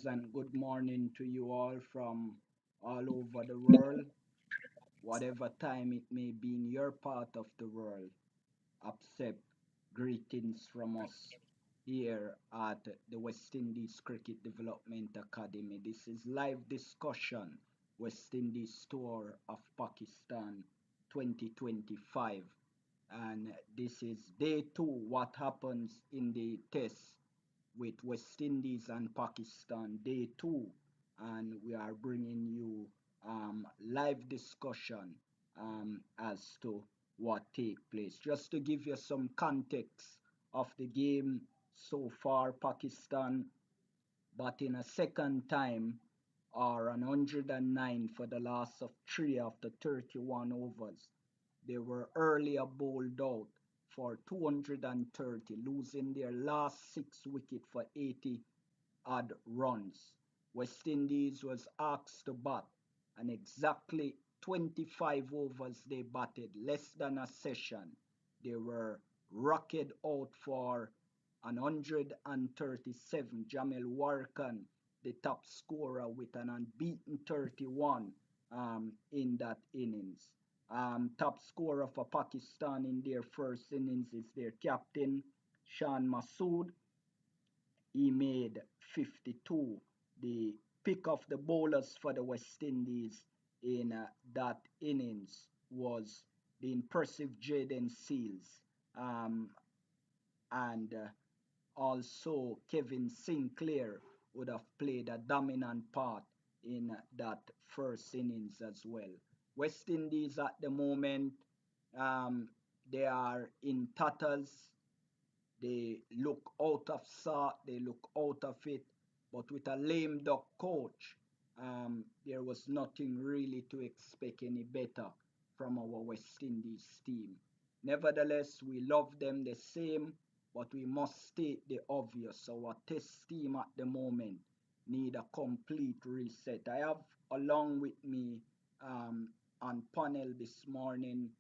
pleasant good morning to you all from all over the world, whatever time it may be in your part of the world. Accept greetings from us here at the West Indies Cricket Development Academy. This is live discussion, West Indies Tour of Pakistan 2025. And this is day two, what happens in the test with West Indies and Pakistan, day two, and we are bringing you live discussion as to what take place. Just to give you some context of the game so far, Pakistan batting a second time or an 109 for the last of three of the 31 overs. They were earlier bowled out for 230, losing their last six wickets for 80 odd runs. West Indies was asked to bat, and exactly 25 overs they batted, less than a session. They were rocketed out for an 137. Jamil Warkan, the top scorer, with an unbeaten 31 in that innings. Top scorer for Pakistan in their first innings is their captain, Shan Masood. He made 52. The pick of the bowlers for the West Indies in that innings was the impressive Jaden Seals, and also Kevin Sinclair would have played a dominant part in that first innings as well. West Indies at the moment, they are in tatters. They look out of sort, they look out of it. But with a lame duck coach, there was nothing really to expect any better from our West Indies team. Nevertheless, we love them the same, but we must state the obvious. Our test team at the moment need a complete reset. I have along with me on panel this morning,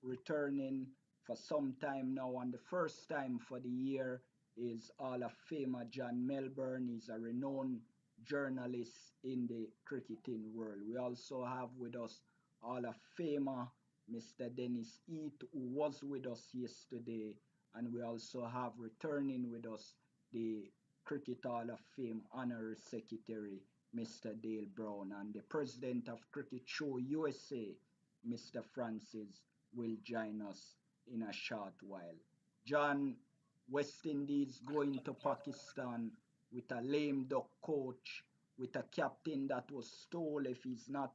returning for some time now, and the first time for the year is Hall of Famer John Melbourne. He's a renowned journalist in the cricketing world. We also have with us Hall of Famer Mr. Dennis Eat, who was with us yesterday, and we also have returning with us the Cricket Hall of Fame Honorary Secretary Mr. Dale Brown, and the President of Cricket Show USA, Mr. Francis, will join us in a short while. John, West Indies going to Pakistan with a lame duck coach, with a captain that was told if he's not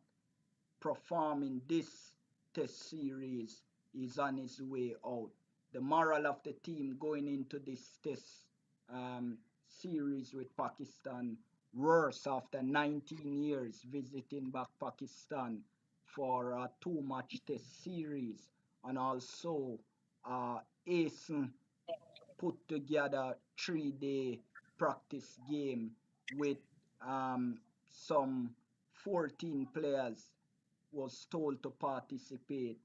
performing this test series, he's on his way out. The moral of the team going into this test series with Pakistan worse after 19 years visiting back Pakistan for a two-match test series, and also Asen put together 3-day practice game with some 14 players was told to participate.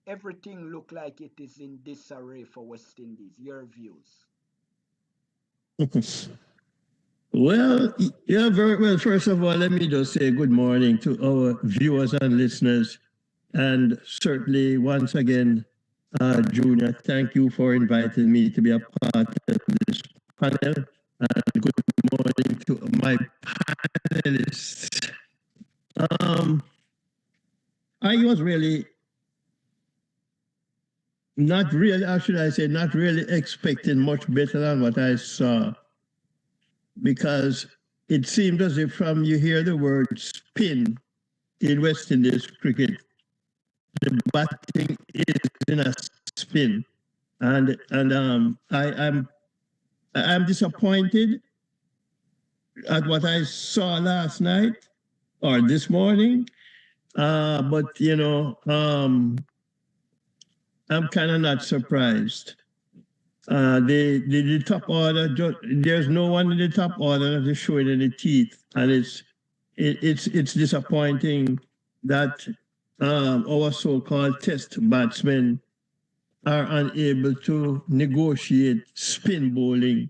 Everything looked like it is in disarray for West Indies. Your views? Well, yeah, very well. First of all, let me just say good morning to our viewers and listeners. And certainly, once again, Junior, thank you for inviting me to be a part of this panel. And good morning to my panelists. I was really not really, how should I say, not really expecting much better than what I saw, because it seemed as if from you hear the word spin in West Indies cricket, the batting is in a spin, and I'm disappointed at what I saw last night or this morning, but I'm kind of not surprised. The top order, there's no one in the top order that is showing any teeth, and it's disappointing that our so-called test batsmen are unable to negotiate spin bowling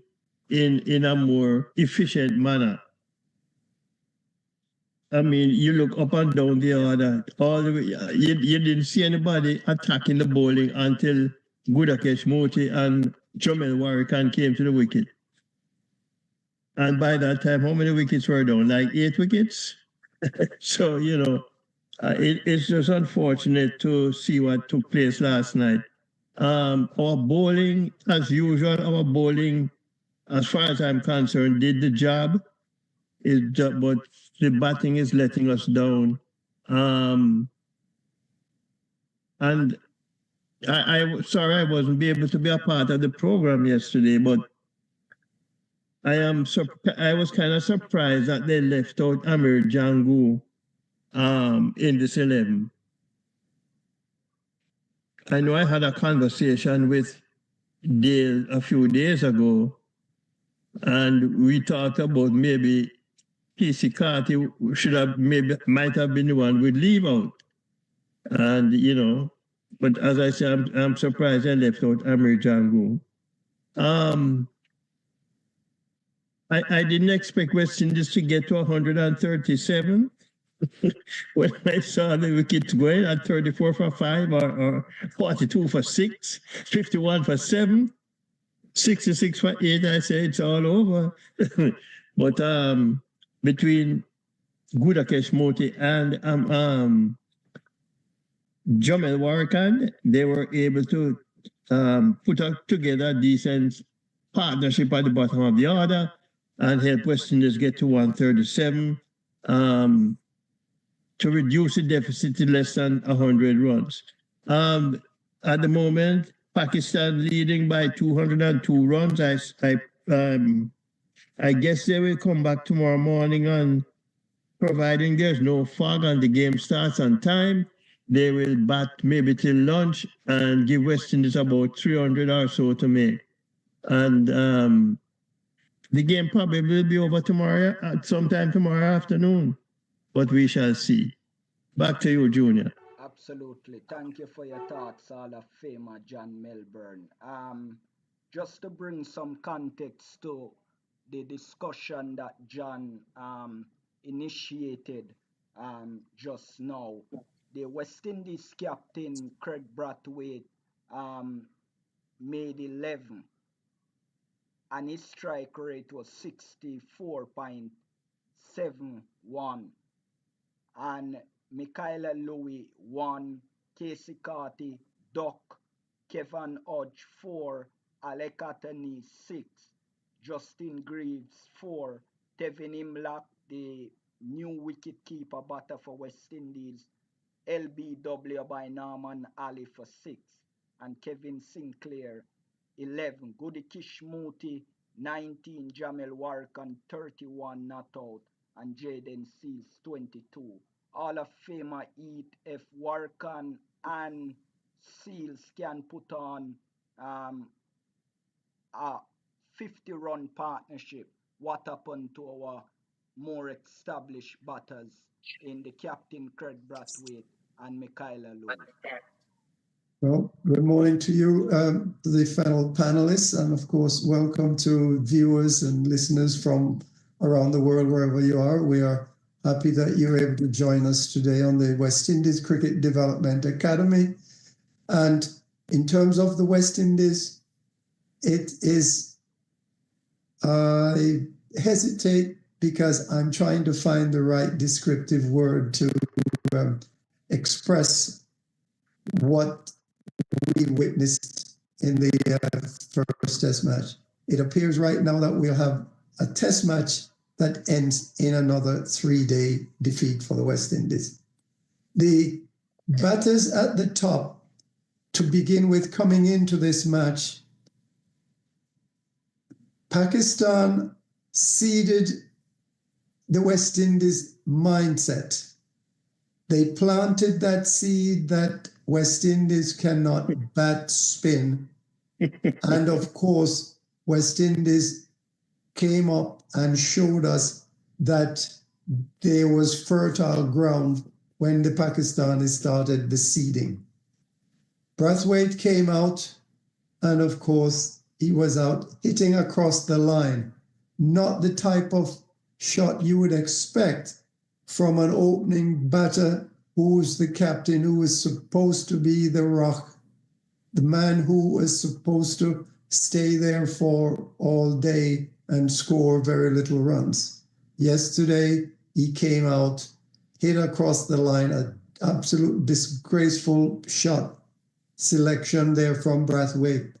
in a more efficient manner. I mean, you look up and down the order, all the way. You didn't see anybody attacking the bowling until Gudakesh Moti and Jamel Warrican came to the wicket. And by that time, how many wickets were down? Like 8 wickets? So, it's just unfortunate to see what took place last night. Our bowling, as usual, as far as I'm concerned, did the job. But the batting is letting us down. And sorry I wasn't able to be a part of the program yesterday, but I was kind of surprised that they left out Amir Jangu in this 11. I know I had a conversation with Dale a few days ago, and we talked about maybe Casey Carty might have been the one we'd leave out. And, but as I said, I'm surprised I left out Amir Jangu. I didn't expect West Indies to get to 137 when I saw the wickets going at 34 for 5 or 42 for 6, 51 for 7, 66 for 8. I said it's all over. But between Gudakesh Moti and Jamel Warrican, they were able to put together a decent partnership at the bottom of the order and help West Indies get to 137 to reduce the deficit to less than 100 runs. At the moment, Pakistan leading by 202 runs. I guess they will come back tomorrow morning, and providing there's no fog and the game starts on time, they will bat maybe till lunch and give West Indies about 300 or so to make. And the game probably will be over tomorrow, sometime tomorrow afternoon, but we shall see. Back to you, Junior. Absolutely. Thank you for your thoughts, Hall of Famer John Melbourne. Just to bring some context to the discussion that John initiated just now, the West Indies captain Craig Brathwaite made 11, and his strike rate was 64.71. And Michaela Louis 1, Casey Carty, Doc, Kevin Hodge 4, Alec Attorney 6, Justin Greaves 4, Tevin Imlach, the new wicketkeeper batter for West Indies, LBW by Norman Ali for 6, and Kevin Sinclair 11, Goody Kishmoti 19, Jamel Warrican 31 not out, and Jaden Seals 22. Hall of Famer if Warrican and Seals can put on a 50-run partnership, what happened to our more established batters in the captain Craig Brathwaite and Michaela Louis? Well, good morning to you, the fellow panelists, and of course, welcome to viewers and listeners from around the world, wherever you are. We are happy that you're able to join us today on the West Indies Cricket Development Academy. And in terms of the West Indies, it is, I hesitate because I'm trying to find the right descriptive word to express what we witnessed in the first test match. It appears right now that we'll have a test match that ends in another 3-day defeat for the West Indies. The batters at the top, to begin with, coming into this match, Pakistan seeded the West Indies mindset. They planted that seed that West Indies cannot bat spin. And of course, West Indies came up and showed us that there was fertile ground when the Pakistanis started the seeding. Brathwaite came out, and of course, he was out hitting across the line, not the type of shot you would expect from an opening batter who's the captain, who is supposed to be the rock, the man who is supposed to stay there for all day and score very little runs. Yesterday, he came out, hit across the line, an absolute disgraceful shot selection there from Brathwaite.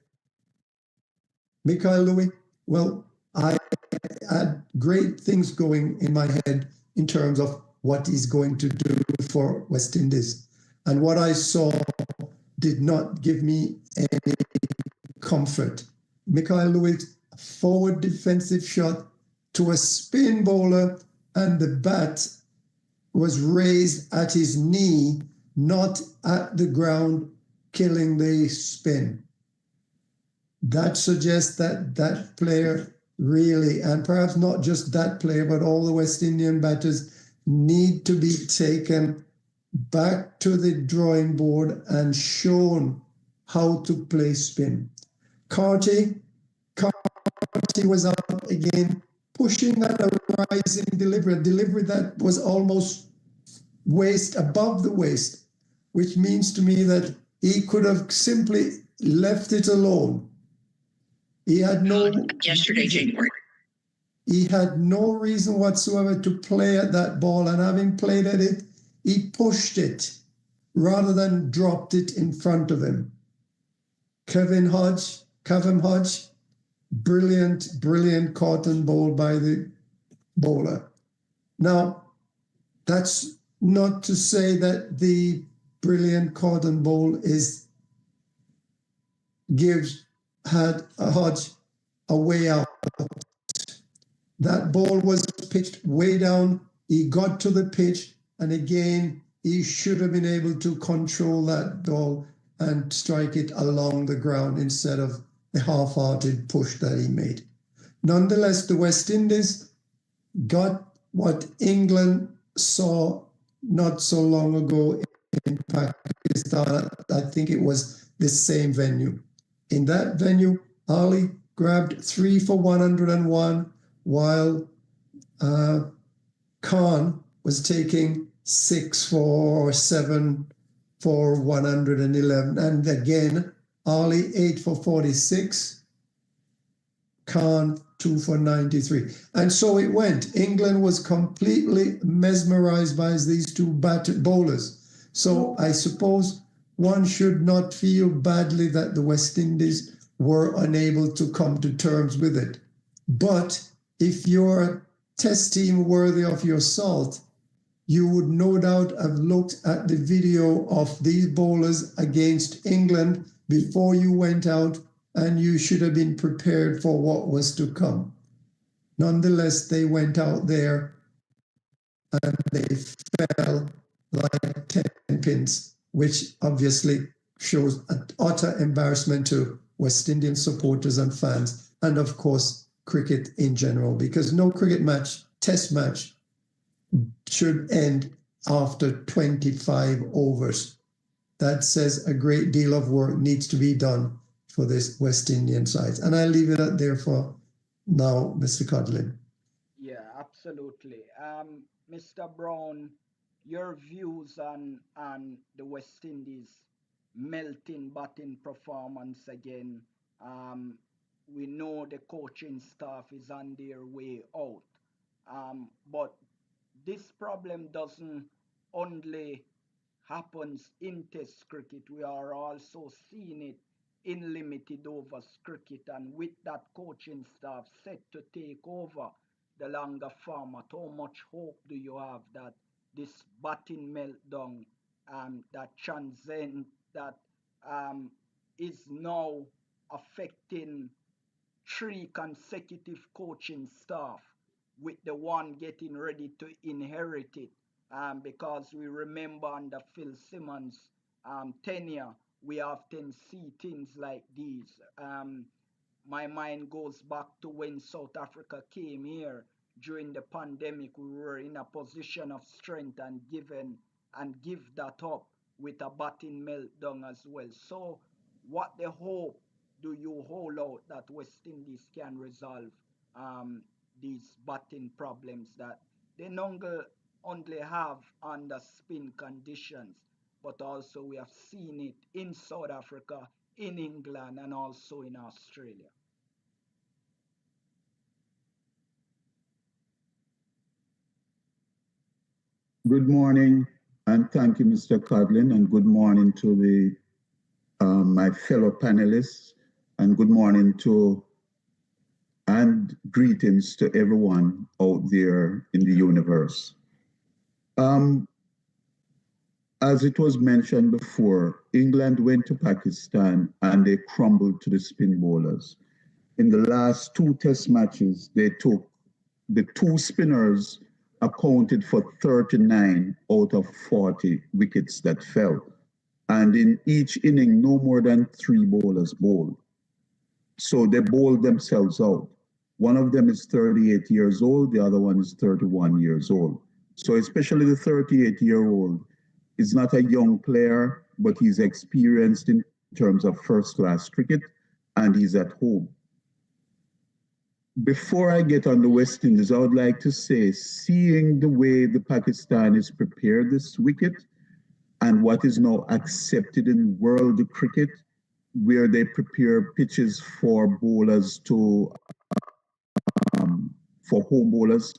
Mikhail Louis, well, I had great things going in my head in terms of what he's going to do for West Indies. And what I saw did not give me any comfort. Mikhail Louis, forward defensive shot to a spin bowler, and the bat was raised at his knee, not at the ground, killing the spin. That suggests that that player really, and perhaps not just that player, but all the West Indian batters need to be taken back to the drawing board and shown how to play spin. Carty was up again, pushing at a rising delivery, a delivery that was almost waist above the waist, which means to me that he could have simply left it alone. He had no He had no reason whatsoever to play at that ball, and having played at it, he pushed it rather than dropped it in front of him. Kevin Hodge, brilliant cotton bowl by the bowler. Now, that's not to say that the brilliant cotton bowl gives Hodge a way out. That ball was pitched way down. He got to the pitch, and again, he should have been able to control that ball and strike it along the ground instead of the half-hearted push that he made. Nonetheless, the West Indies got what England saw not so long ago in Pakistan. I think it was the same venue. In that venue, Ali grabbed 3 for 101, while Khan was taking 6 for 7 for 111. And again, Ali 8 for 46, Khan 2 for 93. And so it went. England was completely mesmerized by these two bowlers. So I suppose one should not feel badly that the West Indies were unable to come to terms with it. But if you're a test team worthy of your salt, you would no doubt have looked at the video of these bowlers against England before you went out, and you should have been prepared for what was to come. Nonetheless, they went out there and they fell like 10 pins, which obviously shows an utter embarrassment to West Indian supporters and fans, and of course, cricket in general, because no cricket match, test match, should end after 25 overs. That says a great deal of work needs to be done for this West Indian side. And I leave it at there for now, Mr. Codlin. Yeah, absolutely. Mr. Brown, your views on the West Indies melting batting performance again. We know the coaching staff is on their way out. But this problem doesn't only happens in Test cricket. We are also seeing it in limited overs cricket, and with that coaching staff set to take over the longer format, how much hope do you have that this batting meltdown that transcend that is now affecting 3 consecutive coaching staff, with the one getting ready to inherit it? Because we remember under Phil Simmons' tenure, we often see things like these. My mind goes back to when South Africa came here during the pandemic. We were in a position of strength and give that up with a batting meltdown as well. So, what the hope do you hold out that West Indies can resolve these batting problems that they only have under spin conditions, but also we have seen it in South Africa, in England, and also in Australia? Good morning, and thank you, Mr. Codlin, and good morning to my fellow panelists, and good morning to and greetings to everyone out there in the universe. As it was mentioned before, England went to Pakistan and they crumbled to the spin bowlers. In the last two test matches, they took the two spinners accounted for 39 out of 40 wickets that fell. And in each inning, no more than three bowlers bowled. So they bowled themselves out. One of them is 38 years old, the other one is 31 years old. So especially the 38-year-old is not a young player, but he's experienced in terms of first-class cricket, and he's at home. Before I get on the West Indies, I would like to say, seeing the way the Pakistanis prepared this wicket and what is now accepted in world cricket, where they prepare pitches for bowlers for home bowlers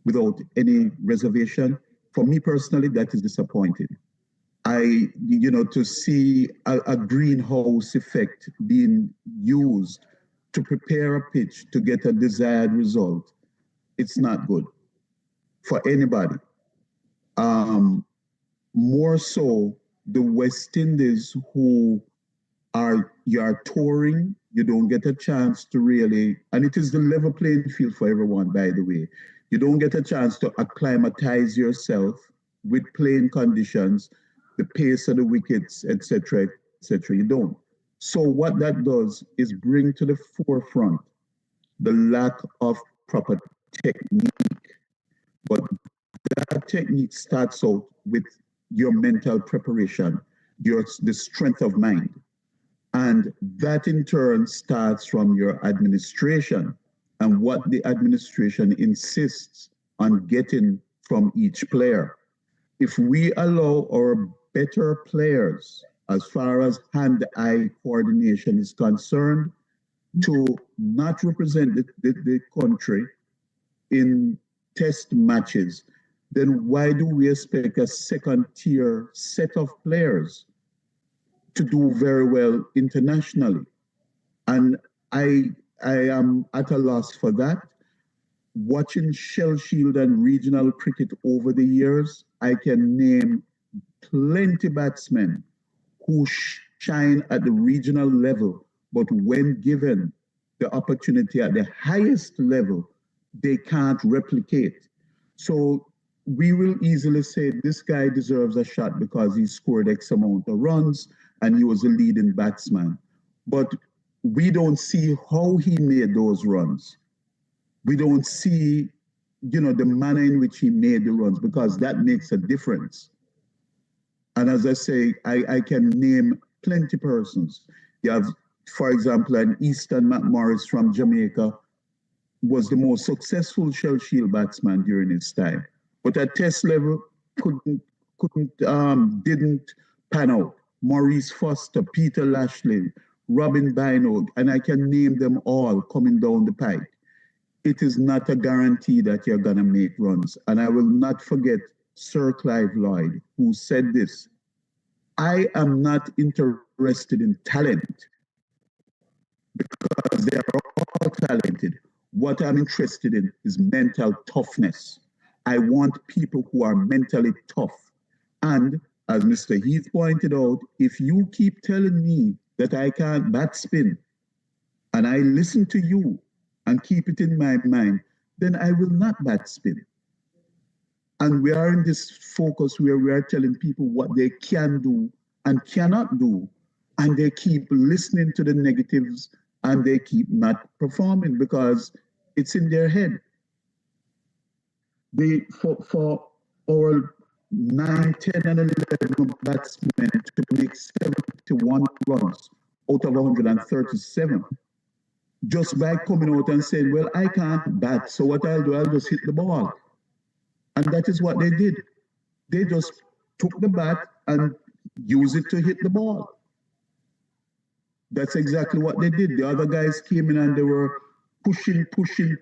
without any reservation, for me personally, that is disappointing. To see a greenhouse effect being used to prepare a pitch to get a desired result, it's not good for anybody. More so, the West Indies who you're touring, you don't get a chance to really, and it is the level playing field for everyone, by the way. You don't get a chance to acclimatize yourself with playing conditions, the pace of the wickets, etc., etc. You don't. So what that does is bring to the forefront the lack of proper technique. But that technique starts out with your mental preparation, the strength of mind. And that in turn starts from your administration and what the administration insists on getting from each player. If we allow our better players, as far as hand-eye coordination is concerned, to not represent the country in test matches, then why do we expect a second-tier set of players to do very well internationally? And I am at a loss for that. Watching Shell Shield and regional cricket over the years, I can name plenty batsmen who shine at the regional level, but when given the opportunity at the highest level, they can't replicate. So we will easily say this guy deserves a shot because he scored X amount of runs and he was a leading batsman. But we don't see how he made those runs. We don't see, the manner in which he made the runs, because that makes a difference. And as I say, I can name plenty persons. You have, for example, an Easton McMorris from Jamaica was the most successful Shell Shield batsman during his time. But at test level, didn't pan out. Maurice Foster, Peter Lashley, Robin Binogue, and I can name them all coming down the pipe. It is not a guarantee that you're going to make runs. And I will not forget Sir Clive Lloyd, who said this: I am not interested in talent because they are all talented. What I'm interested in is mental toughness. I want people who are mentally tough. And as Mr. Heath pointed out, if you keep telling me that I can't bat spin, and I listen to you and keep it in my mind, then I will not bat spin. And we are in this focus where we are telling people what they can do and cannot do, and they keep listening to the negatives and they keep not performing because it's in their head. For our 9, 10, and 11 batsmen to make 71 runs out of 137 just by coming out and saying, well, I can't bat, so what I'll do, I'll just hit the ball. And that is what they did. They just took the bat and used it to hit the ball. That's exactly what they did. The other guys came in and they were pushing,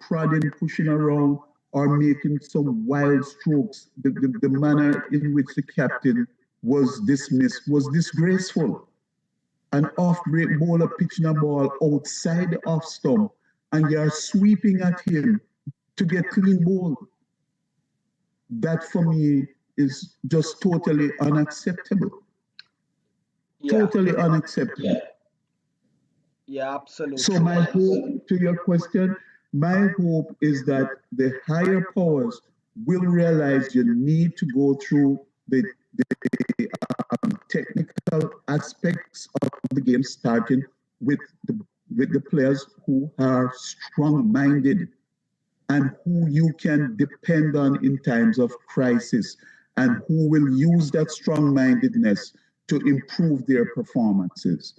prodding, pushing around, or making some wild strokes. The manner in which the captain was dismissed was disgraceful. An off-break bowler pitching a ball outside the off stump, and you're sweeping at him to get clean ball. That for me is just totally unacceptable. Yeah. Totally unacceptable. Yeah, absolutely. So my hope, to your question, my hope is that the higher powers will realize you need to go through the technical aspects of the game, starting with the players who are strong-minded and who you can depend on in times of crisis, and who will use that strong-mindedness to improve their performances.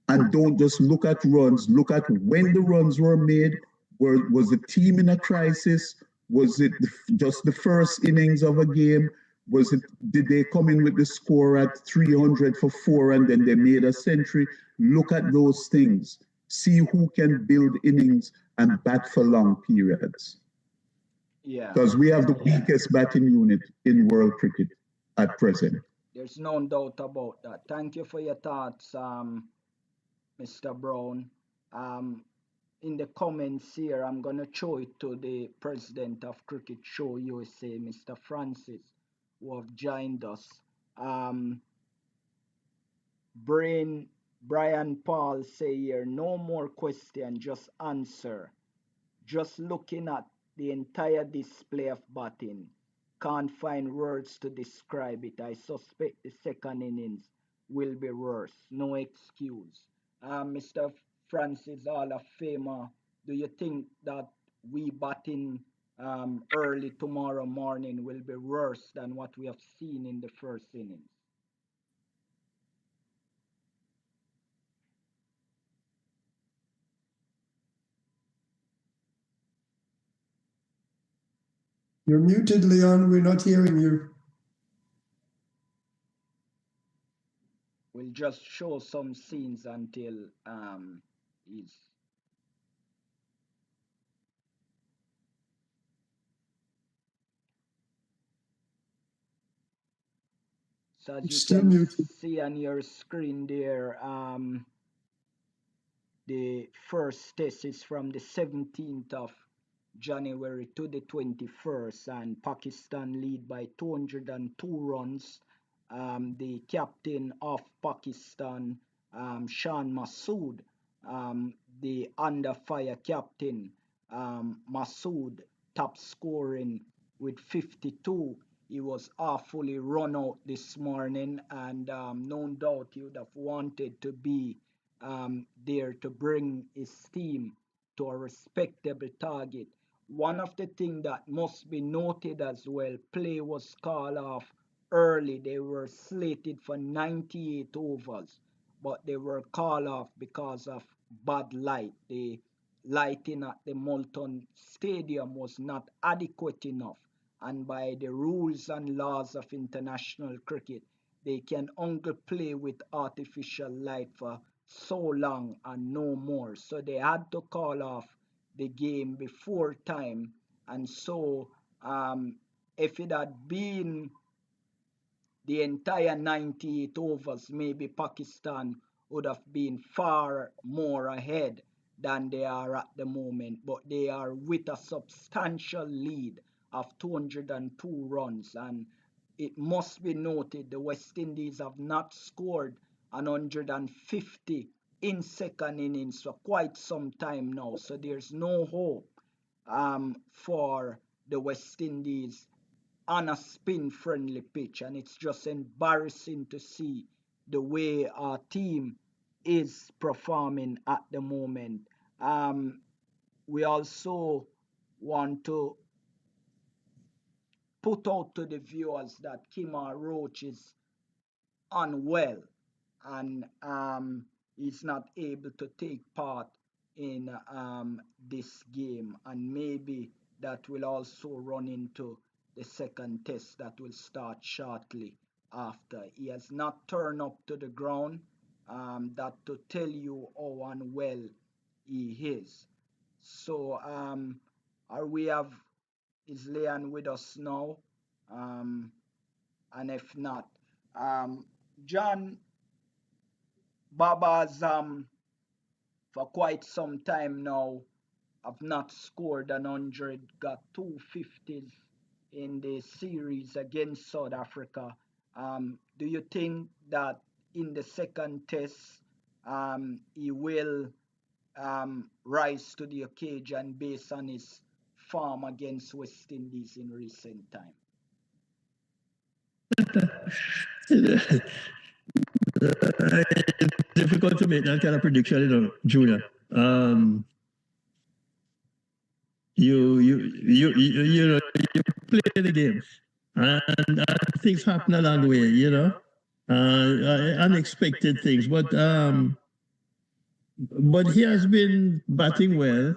And don't just look at runs, look at when the runs were made. Was the team in a crisis? Was it just the first innings of a game? Did they come in with the score at 300 for 4 and then they made a century? Look at those things. See who can build innings and bat for long periods. Yeah. Because we have the weakest batting unit in world cricket at present. There's no doubt about that. Thank you for your thoughts, Mr. Brown. In the comments here, I'm going to show it to the president of Cricket Show USA, Mr. Francis, who have joined us. Brian Paul say here, no more question, just answer. Just looking at the entire display of batting, can't find words to describe it. I suspect the second innings will be worse. No excuse. Mr. Francis Hall of Famer, do you think that we batting early tomorrow morning will be worse than what we have seen in the first innings? You're muted, Leon. We're not hearing you. We'll just show some scenes until he's. So as you Still can muted. see on your screen there, the first test is from the 17th of January to the 21st, and Pakistan lead by 202 runs. The captain of Pakistan, Shan Masood, the under fire captain, Masood, top scoring with 52. He was awfully run out this morning, and no doubt he would have wanted to be there to bring his team to a respectable target. One of the things that must be noted as well, play was called off early. They were slated for 98 overs, but they were called off because of bad light. The lighting at the Moulton Stadium was not adequate enough, and by the rules and laws of international cricket, they can only play with artificial light for so long and no more. So they had to call off the game before time. And so if it had been the entire 98 overs, maybe Pakistan would have been far more ahead than they are at the moment. But they are with a substantial lead of 202 runs. And it must be noted the West Indies have not scored 150 in second innings for quite some time now. So there's no hope for the West Indies on a spin friendly pitch, and it's just embarrassing to see the way our team is performing at the moment. We also want to put out to the viewers that Kemar Roach is unwell, and he's not able to take part in this game, and maybe that will also run into the second test that will start shortly after. He has not turned up to the ground. That to tell you how unwell he is. So, are we have is Leon with us now? Um, and if not, John Baba's for quite some time now have not scored an 100, got 250s in the series against South Africa. Do you think that in the second test he will rise to the occasion based on his form against West Indies in recent time? It's difficult to make that kind of prediction, Junior. You play the game, and things happen along the way, unexpected things. But he has been batting well,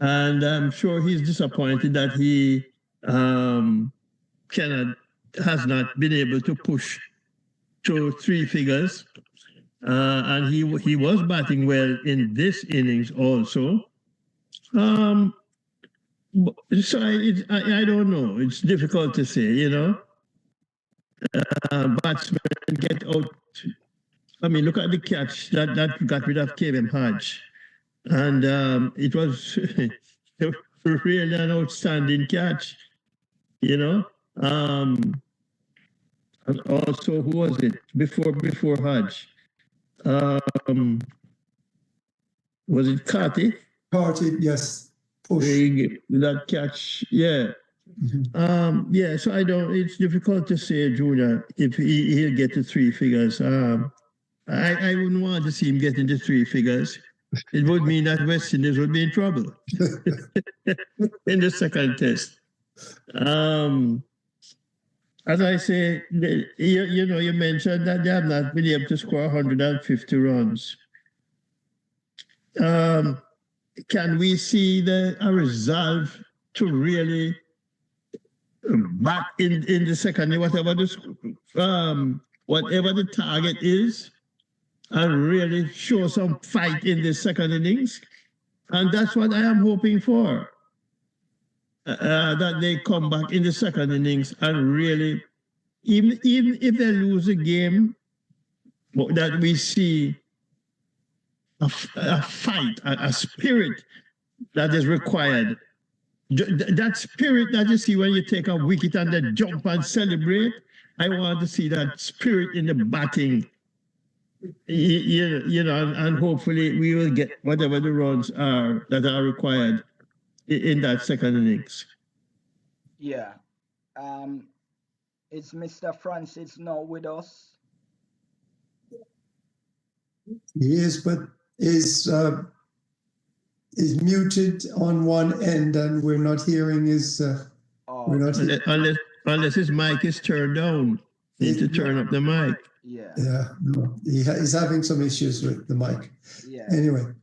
and I'm sure he's disappointed that he cannot has not been able to push to three figures. And he was batting well in this innings also. Um, so I don't know. It's difficult to say. Batsmen get out. I mean, look at the catch that got rid of Kevin Hodge, and it was really an outstanding catch. You know. And also, who was it before Hodge? Um, was it Carty? Carty, yes. Push. That catch, yeah. Yeah, so I don't, it's difficult to say, Junior, if he'll get to three figures. I wouldn't want to see him get into three figures. It would mean that West Indies would be in trouble in the second test. As I say, you mentioned that they have not been able to score 150 runs. Can we see a resolve to really bat in the second, whatever the target is, and really show some fight in the second innings? And that's what I am hoping for. That they come back in the second innings and really, even if they lose a game, that we see a fight, a spirit that is required. That spirit that you see when you take a wicket and then jump and celebrate, I want to see that spirit in the batting. And hopefully we will get whatever the runs are that are required in that second innings. Yeah. Is Mr. Francis now with us? He is, but is muted on one end, and we're not hearing his. Unless his mic is turned down. Need to turn up the mic. Yeah. Yeah, no, he's having some issues with the mic. Yeah. Anyway,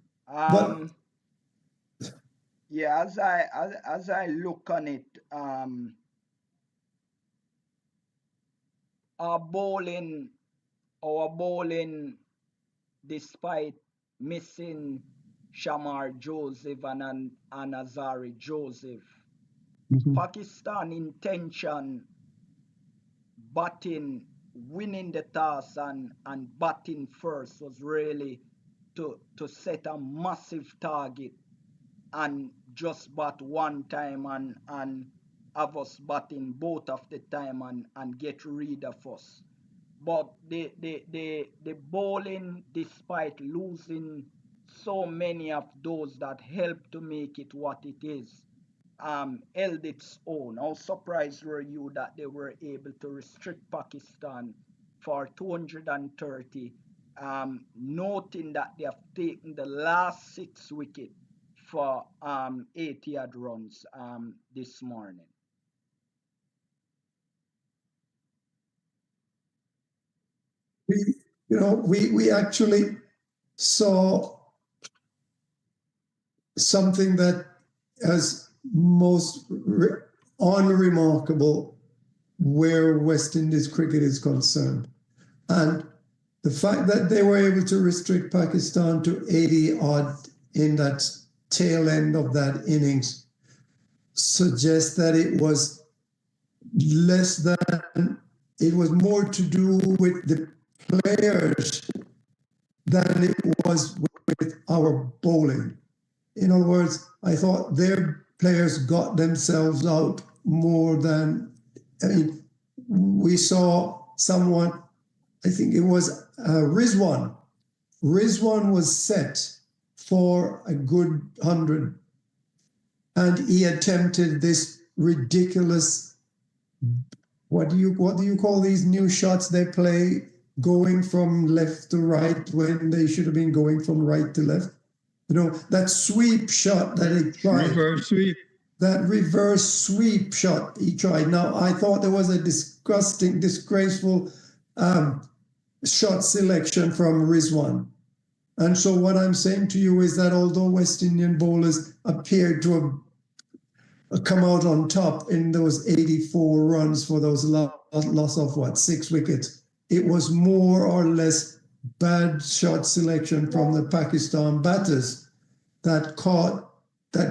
yeah, as I look on it, our bowling, despite missing Shamar Joseph and Azari Joseph, Pakistan intention batting, winning the toss and batting first was really to set a massive target and just bat one time and have us batting both of the time and get rid of us. But the bowling, despite losing so many of those that helped to make it what it is, held its own. How surprised were you that they were able to restrict Pakistan for 230, noting that they have taken the last 6 wickets for 80-odd runs this morning? we actually saw something that is most unremarkable where West Indies cricket is concerned. And the fact that they were able to restrict Pakistan to 80 odd in that tail end of that innings suggests that it was less than, it was more to do with the players than it was with our bowling. In other words, I thought their players got themselves out more than, I mean, we saw someone, I think it was Rizwan. Rizwan was set for a good 100, and he attempted this ridiculous, what do you call these new shots they play, going from left to right when they should have been going from right to left? You know, that sweep shot that he tried. Reverse sweep. That reverse sweep shot he tried. Now, I thought there was a disgusting, disgraceful shot selection from Rizwan. And so what I'm saying to you is that although West Indian bowlers appeared to have come out on top in those 84 runs for those loss of what, 6 wickets, it was more or less bad shot selection from the Pakistan batters that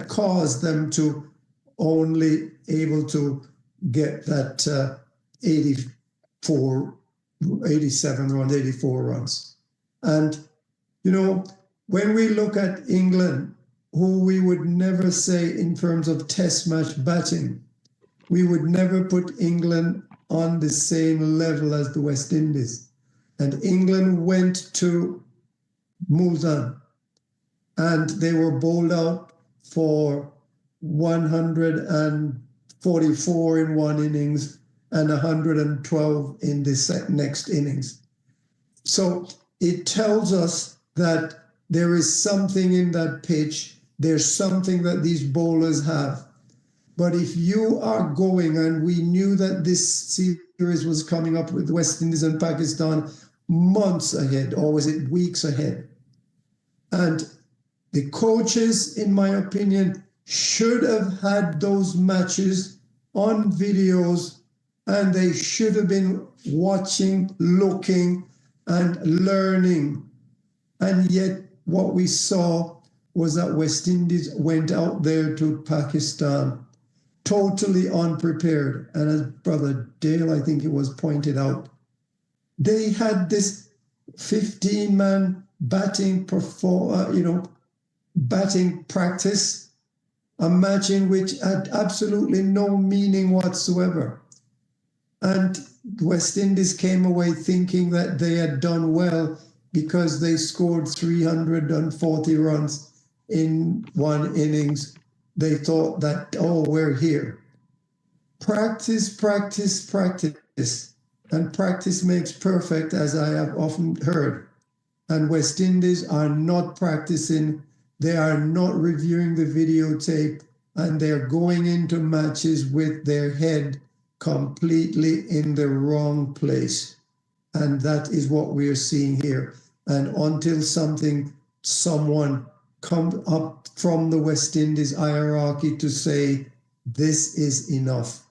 caused them to only able to get that 84, 87 runs, 84 runs. And, you know, when we look at England, who we would never say in terms of test match batting, we would never put England on the same level as the West Indies. And England went to Multan and they were bowled out for 144 in one innings and 112 in the next innings. So it tells us that there is something in that pitch, there's something that these bowlers have. But if you are going, and we knew that this series was coming up with West Indies and Pakistan months ahead, or was it weeks ahead? And the coaches, in my opinion, should have had those matches on videos, and they should have been watching, looking, and learning. And yet what we saw was that West Indies went out there to Pakistan totally unprepared. And as Brother Dale, I think it was pointed out, they had this 15-man batting batting practice, a match in which had absolutely no meaning whatsoever. And West Indies came away thinking that they had done well because they scored 340 runs in one innings. They thought that, oh, we're here. Practice, practice, practice. And practice makes perfect, as I have often heard. And West Indies are not practicing. They are not reviewing the videotape, and they're going into matches with their head completely in the wrong place. And that is what we are seeing here. And until someone come up from the West Indies hierarchy to say, this is enough.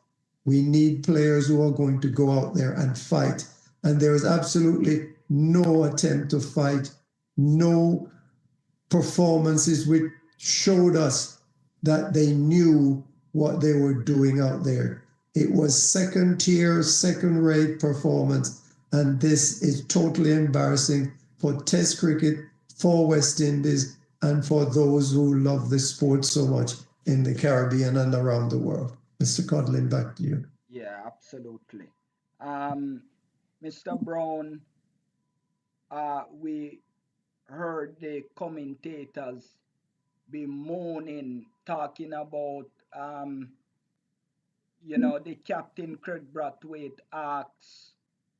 We need players who are going to go out there and fight. And there is absolutely no attempt to fight, no performances which showed us that they knew what they were doing out there. It was second tier, second rate performance. And this is totally embarrassing for Test cricket, for West Indies, and for those who love the sport so much in the Caribbean and around the world. Mr. Codlin, back to you. Yeah, absolutely. Mr. Brown, we heard the commentators bemoaning, talking about, the captain Craig Brathwaite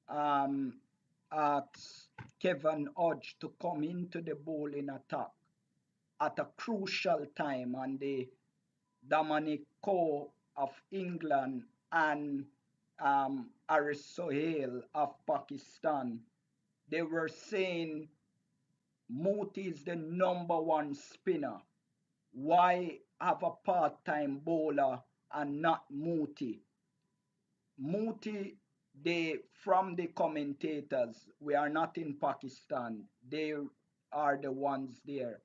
um, asks Kevin Hodge to come into the bowling attack at a crucial time, and the Dominic Coe of England and Aris Sohail of Pakistan, they were saying Mooti is the number one spinner. Why have a part-time bowler and not Mooti? Mooti, they from the commentators, we are not in Pakistan. They are the ones there.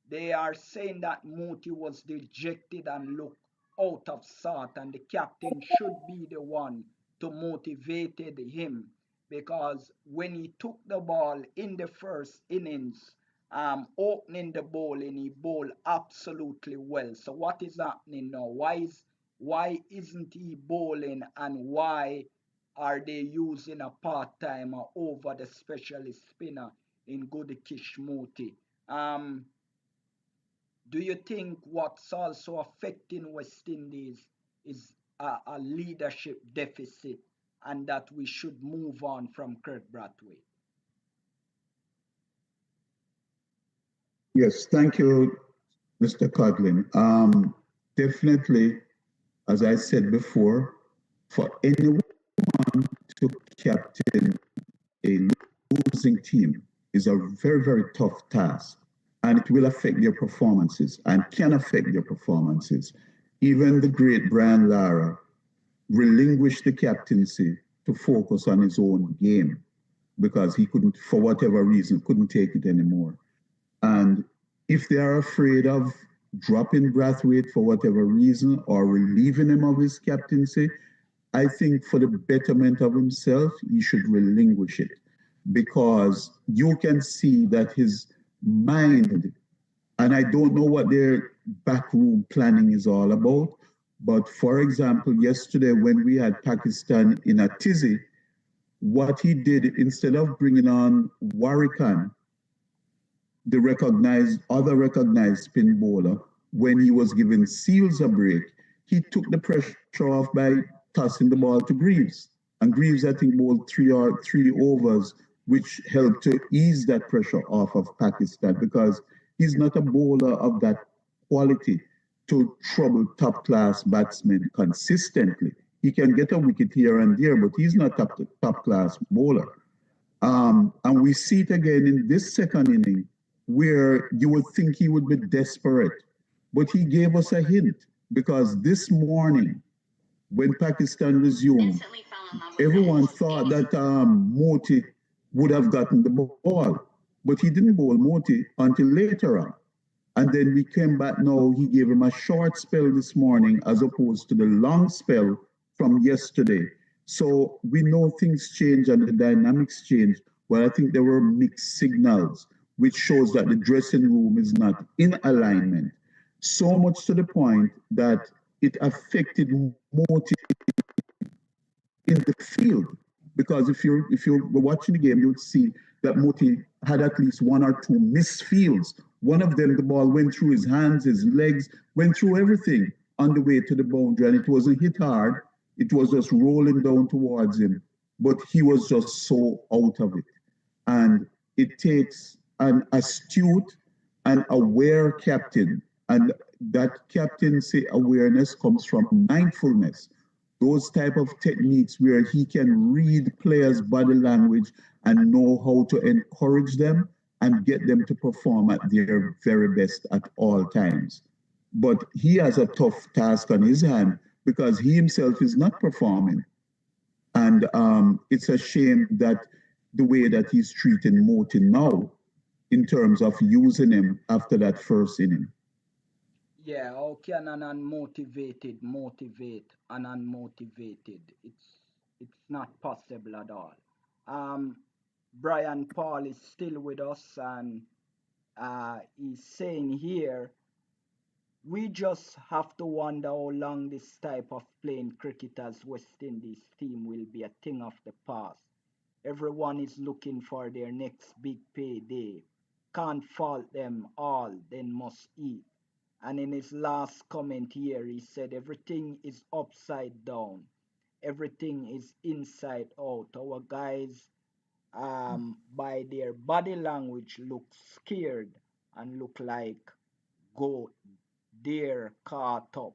They are saying that Mooti was dejected and looked out of sort, and the captain should be the one to motivate him because when he took the ball in the first innings, opening the bowling, he bowled absolutely well. So what is happening now? Why isn't he bowling, and why are they using a part timer over the specialist spinner in Gudikish Mooti? Do you think what's also affecting West Indies is a leadership deficit and that we should move on from Kirk Brathwaite? Yes, thank you, Mr. Codlin. Definitely, as I said before, for anyone to captain a losing team is a very, very tough task, and it will affect their performances and can affect their performances. Even the great Brian Lara relinquished the captaincy to focus on his own game because he couldn't, for whatever reason, couldn't take it anymore. And if they are afraid of dropping Brathwaite for whatever reason or relieving him of his captaincy, I think for the betterment of himself, he should relinquish it because you can see that his mind, and I don't know what their backroom planning is all about, but for example, yesterday when we had Pakistan in a tizzy, what he did instead of bringing on Warrikan, the recognized spin bowler, when he was giving Seals a break, he took the pressure off by tossing the ball to Greaves. And Greaves, I think, bowled three overs, which helped to ease that pressure off of Pakistan because he's not a bowler of that quality to trouble top class batsmen consistently. He can get a wicket here and there, but he's not top class bowler. And we see it again in this second inning where you would think he would be desperate. But he gave us a hint because this morning, when Pakistan resumed, everyone thought that Moti would have gotten the ball. But he didn't bowl Moti until later on. And then we came back now, he gave him a short spell this morning as opposed to the long spell from yesterday. So we know things change and the dynamics change. Well, I think there were mixed signals, which shows that the dressing room is not in alignment. So much to the point that it affected Moti in the field. Because if you were watching the game, you would see that Moti had at least one or two missed fields. One of them, the ball went through his hands, his legs, went through everything on the way to the boundary, and it wasn't hit hard. It was just rolling down towards him. But he was just so out of it. And it takes an astute and aware captain. And that captaincy awareness comes from mindfulness, those type of techniques where he can read players' body language and know how to encourage them and get them to perform at their very best at all times. But he has a tough task on his hand because he himself is not performing. And it's a shame that the way that he's treating Moti now in terms of using him after that first inning. Yeah, how can an unmotivated motivate an unmotivated? It's not possible at all. Um, Brian Paul is still with us, and he's saying here we just have to wonder how long this type of playing cricket as West Indies team will be a thing of the past. Everyone is looking for their next big payday. Can't fault them all, then must eat. And in his last comment here, he said everything is upside down. Everything is inside out. Our guys, by their body language, look scared and look like goat deer caught up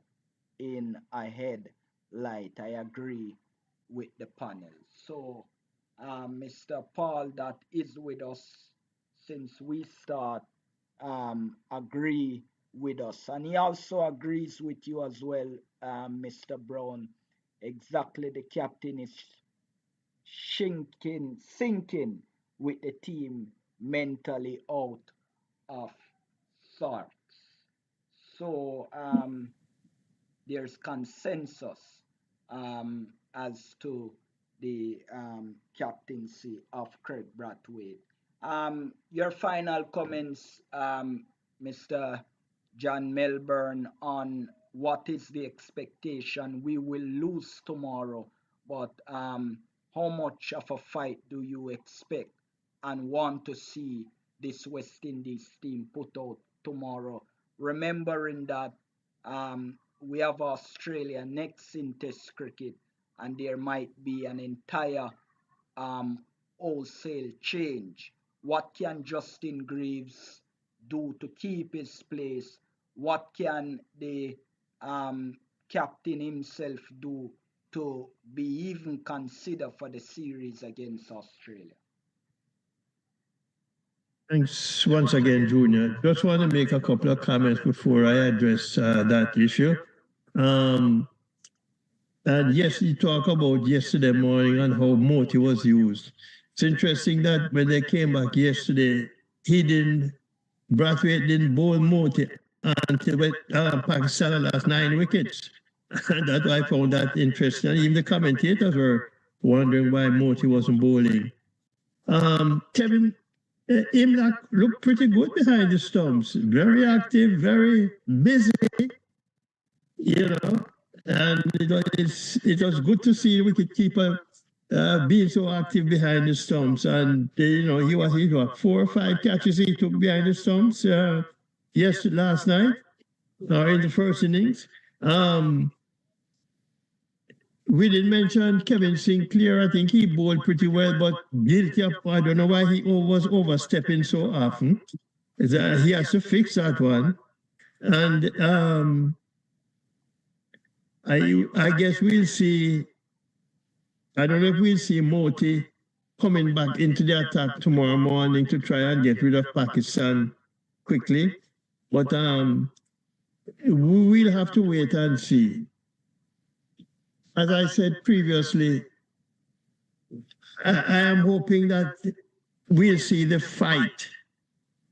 in a headlight. I agree with the panel. So, Mr. Paul, that is with us since we start agree with us. And he also agrees with you as well, Mr. Brown. Exactly, the captain is sinking with the team mentally out of sorts. So there's consensus as to the captaincy of Craig Brathwaite. Your final comments, Mr. John Melbourne, on what is the expectation? We will lose tomorrow, but how much of a fight do you expect and want to see this West Indies team put out tomorrow? Remembering that we have Australia next in Test cricket, and there might be an entire um, wholesale change. What can Justin Greaves do to keep his place? What can the captain himself do to be even considered for the series against Australia? Thanks once again, Junior. Just want to make a couple of comments before I address that issue. And yes, you talk about yesterday morning and how Moti was used. It's interesting that when they came back yesterday, Brathwaite didn't bowl Moti until Pakistan lost 9 wickets. And that I found that interesting. And even the commentators were wondering why Moti wasn't bowling. Kevin Imlach looked pretty good behind the stumps. Very active, very busy, you know. And it was good to see the wicketkeeper being so active behind the stumps. And, he was 4 or 5 catches he took behind the stumps last night, or in the first innings. We didn't mention Kevin Sinclair. I think he bowled pretty well, but guilty of, I don't know why he was overstepping so often. He has to fix that one. And I guess we'll see, I don't know if we'll see Moti coming back into the attack tomorrow morning to try and get rid of Pakistan quickly. But we'll have to wait and see. As I said previously, I am hoping that we'll see the fight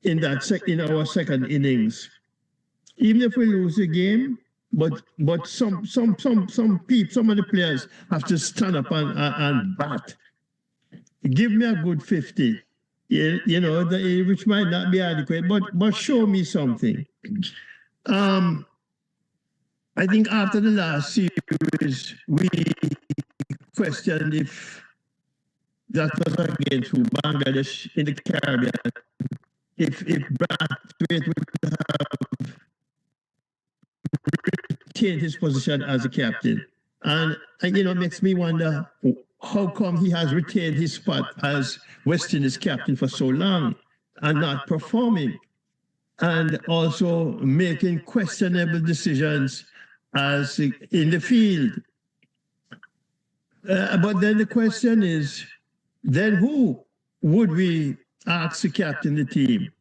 in our second innings. Even if we lose the game, but some of the players have to stand up and bat. Give me a good 50, which might not be adequate, but show me something. I think after the last series, we questioned if that was against Bangladesh in the Caribbean, if Brathwaite would have retained his position as a captain. And it makes me wonder how come he has retained his spot as West Indies captain for so long and not performing, and also making questionable decisions as in the field. But then the question is, then who would we ask to captain the team?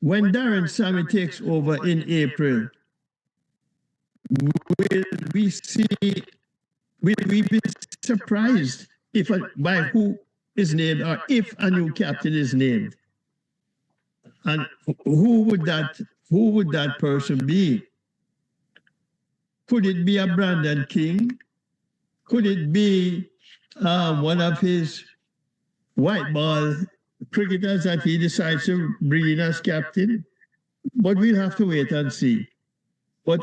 When Darren Sammy takes over in April, will we be surprised by who is named, or if a new captain is named? And who would that person be? Could it be a Brandon King? Could it be one of his white ball cricketers that he decides to bring in as captain? But we'll have to wait and see. But,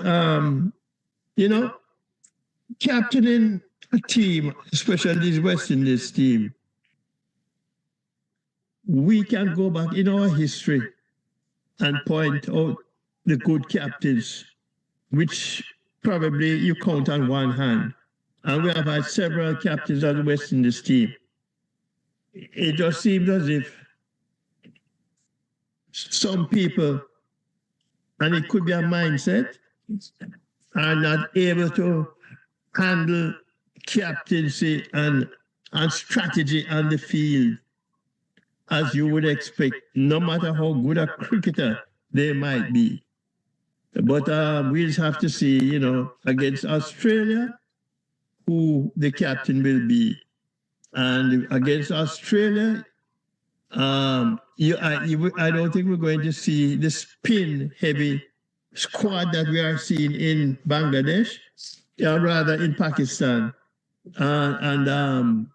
captaining a team, especially this West Indies team, we can go back in our history and point out the good captains, which probably you count on one hand. And we have had several captains of the West Indies team. It just seems as if some people, and it could be a mindset, are not able to handle captaincy and strategy on the field. as you would expect, no matter how good a cricketer they might be. But we just have to see, against Australia, who the captain will be. And against Australia, I don't think we're going to see the spin heavy squad that we are seeing in Bangladesh, or rather in Pakistan. And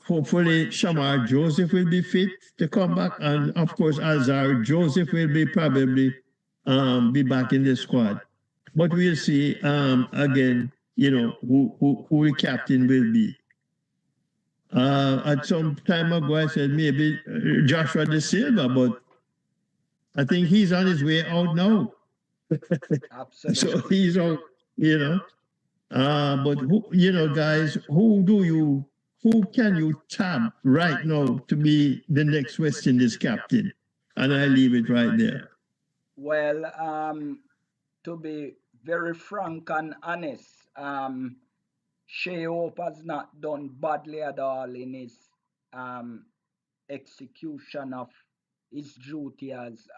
hopefully Shamar Joseph will be fit to come back. And of course, Azar Joseph will be probably be back in the squad. But we'll see again, who the captain will be. At some time ago, I said maybe Joshua De Silva, but I think he's on his way out now. Absolutely. So he's out, but guys, who can you tab right now to be the next West Indies captain? And I leave it right there. Well, to be very frank and honest, Shea Hope has not done badly at all in his execution of his duty as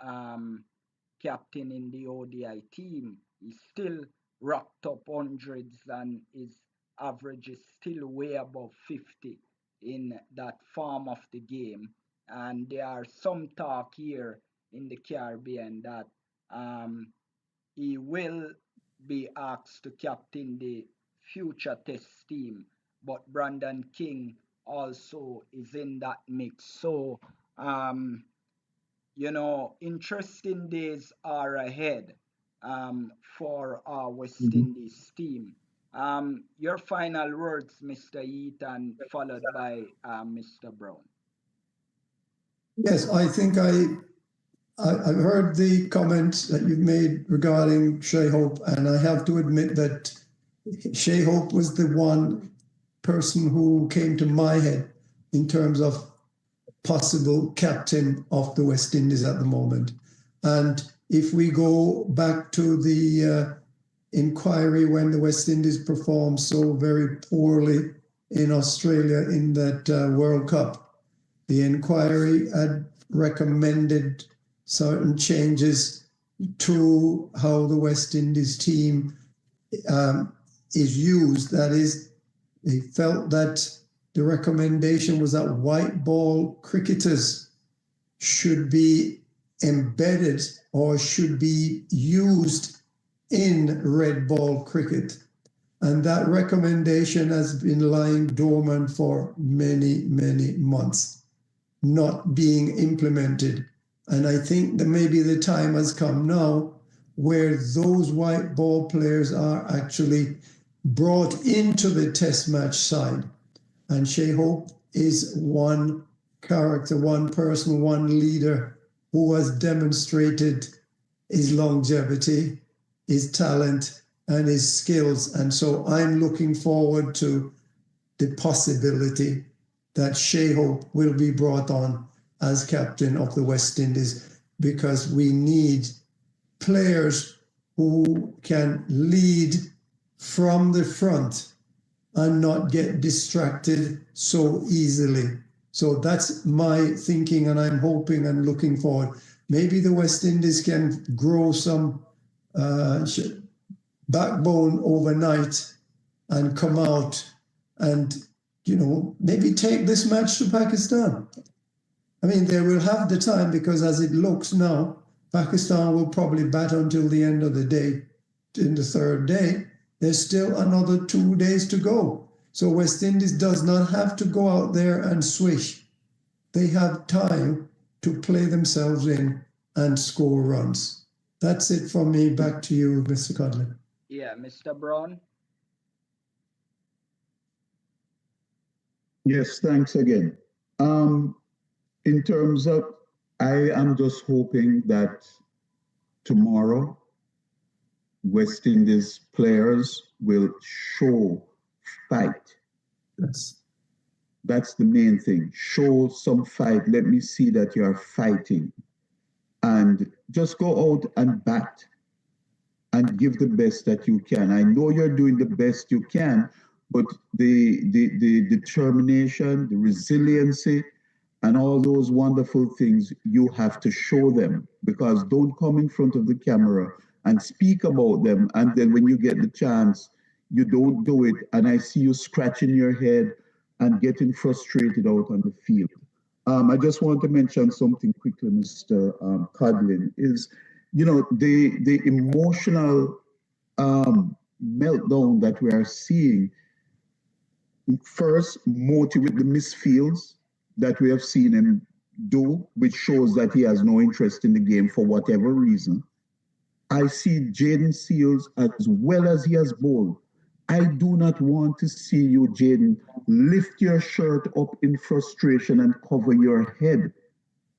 captain in the ODI team. He's still rocked up hundreds and his average is still way above 50 in that form of the game. And there are some talk here in the Caribbean that he will be asked to captain the future test team, but Brandon King also is in that mix. So, interesting days are ahead for our West Indies team. Your final words, Mr. Eaton, followed by Mr. Brown. Yes, I think I've heard the comment that you've made regarding Shea Hope, and I have to admit that Shea Hope was the one person who came to my head in terms of possible captain of the West Indies at the moment. And if we go back to the inquiry when the West Indies performed so very poorly in Australia in that World Cup, the inquiry had recommended certain changes to how the West Indies team is used. That is, they felt that the recommendation was that white ball cricketers should be embedded or should be used in red ball cricket. And that recommendation has been lying dormant for many, many months, not being implemented. And I think that maybe the time has come now where those white ball players are actually brought into the test match side. And Shea Hope is one character, one person, one leader who has demonstrated his longevity, his talent, and his skills. And so I'm looking forward to the possibility that Shea Hope will be brought on as captain of the West Indies, because we need players who can lead from the front and not get distracted so easily. So that's my thinking, and I'm hoping and looking forward. Maybe the West Indies can grow some backbone overnight and come out and, maybe take this match to Pakistan. I mean, they will have the time, because as it looks now, Pakistan will probably bat until the end of the day. In the third day, there's still another 2 days to go. So West Indies does not have to go out there and swish. They have time to play themselves in and score runs. That's it from me. Back to you, Mr. Cudley. Yeah, Mr. Brown. Yes, thanks again. In terms of, I am just hoping that tomorrow West Indies players will show fight. Yes. That's the main thing. Show some fight. Let me see that you are fighting. And just go out and bat and give the best that you can. I know you're doing the best you can, but the determination, the resiliency, and all those wonderful things, you have to show them, because don't come in front of the camera and speak about them. And then when you get the chance, you don't do it. And I see you scratching your head and getting frustrated out on the field. I just want to mention something quickly, Mr. Codlin, is, the emotional meltdown that we are seeing. First, motivate the misfields that we have seen him do, which shows that he has no interest in the game for whatever reason. I see Jaden Seals as well as he has bowled. I do not want to see you, Jaden, lift your shirt up in frustration and cover your head.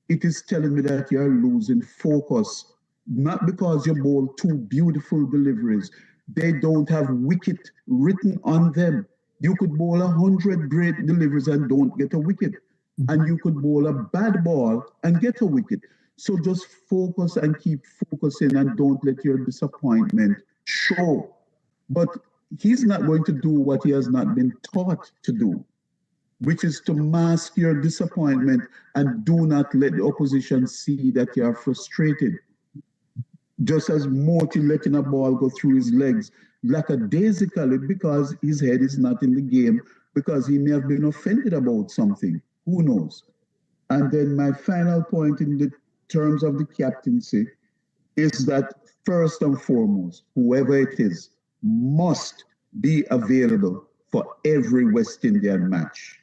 It is telling me that you're losing focus, not because you bowl two beautiful deliveries. They don't have wicket written on them. You could bowl 100 great deliveries and don't get a wicket. And you could bowl a bad ball and get a wicket. So just focus and keep focusing and don't let your disappointment show. But he's not going to do what he has not been taught to do, which is to mask your disappointment and do not let the opposition see that you are frustrated. Just as Morty letting a ball go through his legs lackadaisically because his head is not in the game, because he may have been offended about something. Who knows? And then my final point in the terms of the captaincy is that first and foremost, whoever it is must be available for every West Indian match.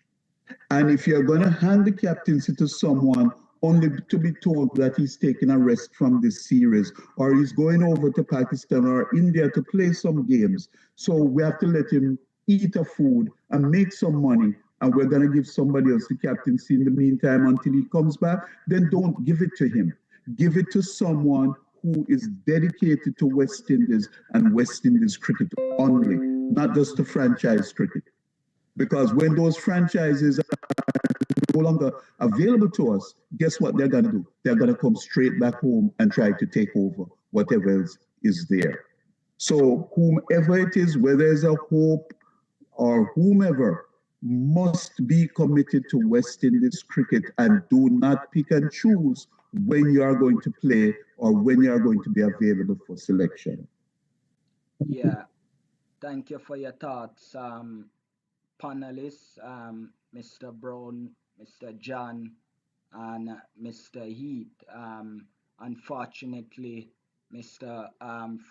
And if you're going to hand the captaincy to someone only to be told that he's taking a rest from this series, or he's going over to Pakistan or India to play some games, so we have to let him eat a food and make some money, and we're going to give somebody else the captaincy in the meantime until he comes back, then don't give it to him. Give it to someone who is dedicated to West Indies and West Indies cricket only, not just to franchise cricket. Because when those franchises no longer available to us, guess what they're going to do? They're going to come straight back home and try to take over whatever else is there. So whomever it is, whether it's a Hope or whomever, must be committed to West Indies cricket and do not pick and choose when you are going to play or when you are going to be available for selection. Yeah, thank you for your thoughts, panelists, Mr. Brown, Mr. John, and Mr. Heath. Unfortunately, Mr.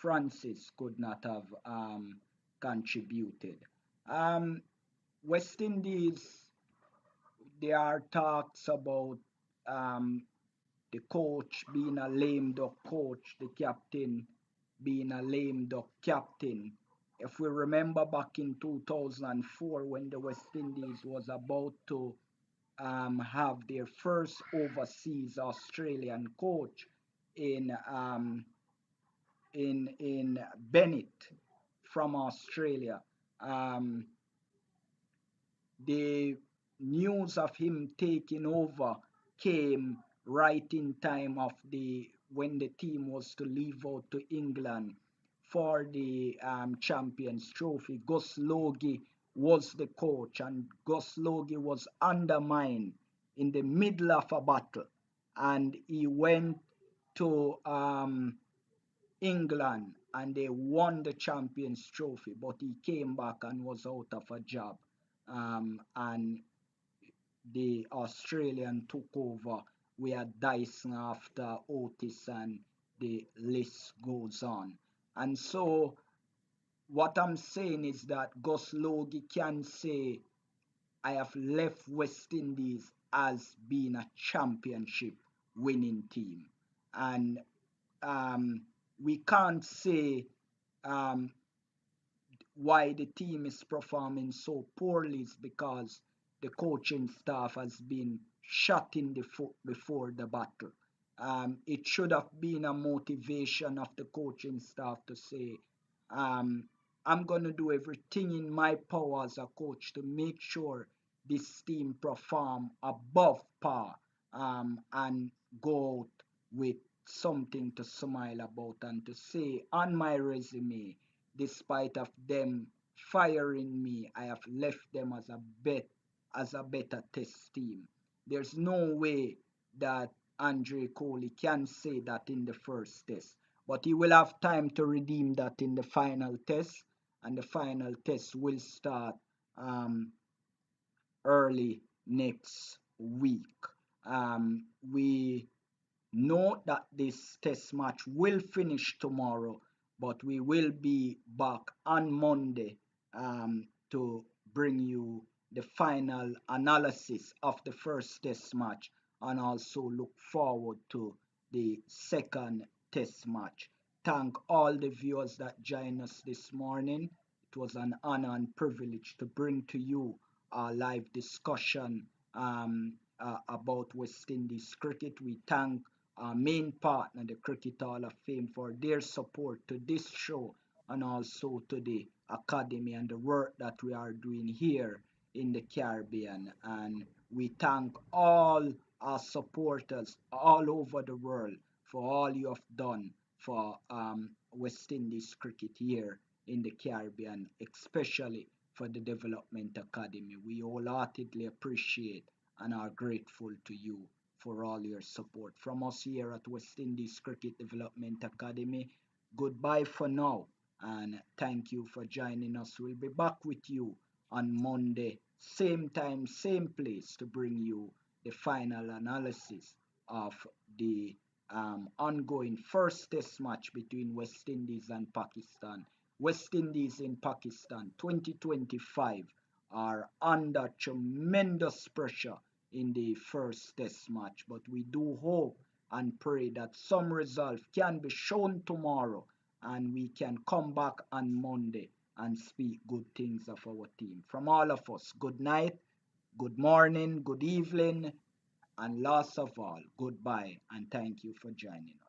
Francis could not have contributed. Um, West Indies, there are talks about um, the coach being a lame duck coach, the captain being a lame duck captain. If we remember back in 2004 when the West Indies was about to have their first overseas Australian coach in in Bennett from Australia. Um, the news of him taking over came right in time of the when the team was to leave out to England for the Champions Trophy. Gus Logie was the coach, and Gus Logie was undermined in the middle of a battle, and he went to England and they won the Champions Trophy, but he came back and was out of a job. And the Australian took over. We had Dyson after Otis, and the list goes on. And so, what I'm saying is that Gus Logie can say, I have left West Indies as being a championship winning team. And we can't say um, why the team is performing so poorly is because the coaching staff has been shot in the foot before the battle. It should have been a motivation of the coaching staff to say, um, I'm going to do everything in my power as a coach to make sure this team perform above par and go out with something to smile about and to say on my resume, despite of them firing me, I have left them as a better test team. There's no way that Andre Coley can say that in the first test, but he will have time to redeem that in the final test, and the final test will start early next week. We note that this test match will finish tomorrow, but we will be back on Monday to bring you the final analysis of the first test match and also look forward to the second test match. Thank all the viewers that joined us this morning. It was an honor and privilege to bring to you a live discussion about West Indies cricket. We thank our main partner, the Cricket Hall of Fame, for their support to this show and also to the Academy and the work that we are doing here in the Caribbean. And we thank all our supporters all over the world for all you have done for West Indies cricket here in the Caribbean, especially for the Development Academy. We wholeheartedly appreciate and are grateful to you for all your support. From us here at West Indies Cricket Development Academy, goodbye for now and thank you for joining us. We'll be back with you on Monday, same time, same place, to bring you the final analysis of the ongoing first test match between West Indies and Pakistan. West Indies in Pakistan 2025 are under tremendous pressure in the first test match, but we do hope and pray that some result can be shown tomorrow and we can come back on Monday and speak good things of our team. From all of us, good night, good morning, good evening, and last of all, goodbye and thank you for joining us.